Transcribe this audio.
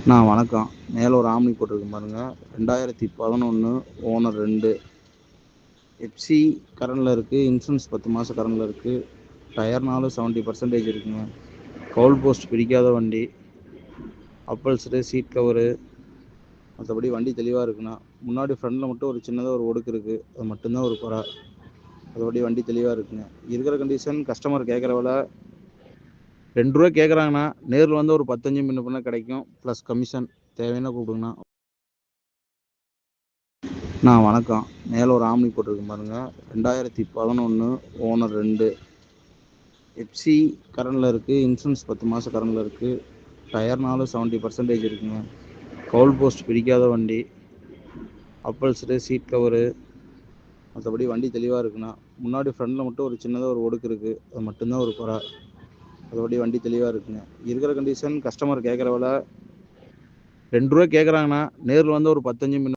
வணக்கம். மேலே ஒரு ஆம்னி போட்டிருக்கு பாருங்க. 2011 ஓனர் 2. எஃப்சி கரண்டில் இருக்குது. இன்சூரன்ஸ் 10 மாதம் கரண்டில் இருக்குது. டயர்னாலும் 70% இருக்குங்க. கவுல் போஸ்ட் பிடிக்காத வண்டி. அப்பல்சரு, சீட் கவரு, மற்றபடி வண்டி தெளிவாக இருக்குண்ணா. முன்னாடி ஃப்ரண்டில் மட்டும் ஒரு சின்னதாக ஒரு ஒடுக்கு இருக்குது. அது மட்டும்தான் ஒரு குறை. மற்றபடி வண்டி தெளிவாக இருக்குங்க. இருக்கிற கண்டிஷன் கஸ்டமர் கேட்குற விலை ₹2 கேட்குறாங்கண்ணா. நேரில் வந்து ஒரு 15 முன்ன பின்ன கிடைக்கும். Plus commission. தேவைன்னா கூப்பிடுங்கண்ணா. வணக்கம். மேலே ஒரு ஆம்னி போட்டிருக்கு பாருங்க. 2011 ஓனர் 2. எஃப்சி கரண்டில் இருக்குது. இன்சூரன்ஸ் 10 மாதம் கரண்டில் இருக்குது. டயர்னாலும் 70% இருக்குங்க. கவுல் போஸ்ட் பிடிக்காத வண்டி. அப்பல்சரு, சீட் கவரு, மற்றபடி வண்டி தெளிவாக இருக்குண்ணா. முன்னாடி ஃப்ரண்டில் மட்டும் ஒரு சின்னதாக ஒரு ஒடுக்கு இருக்குது. அது மட்டும்தான் ஒரு குறை. மற்றபடி வண்டி தெளிவாக இருக்குங்க. இருக்கிற கண்டிஷன் கஸ்டமர் கேட்குற விலை ₹2 கேட்குறாங்கண்ணா. நேரில் வந்து ஒரு 15 முன்ன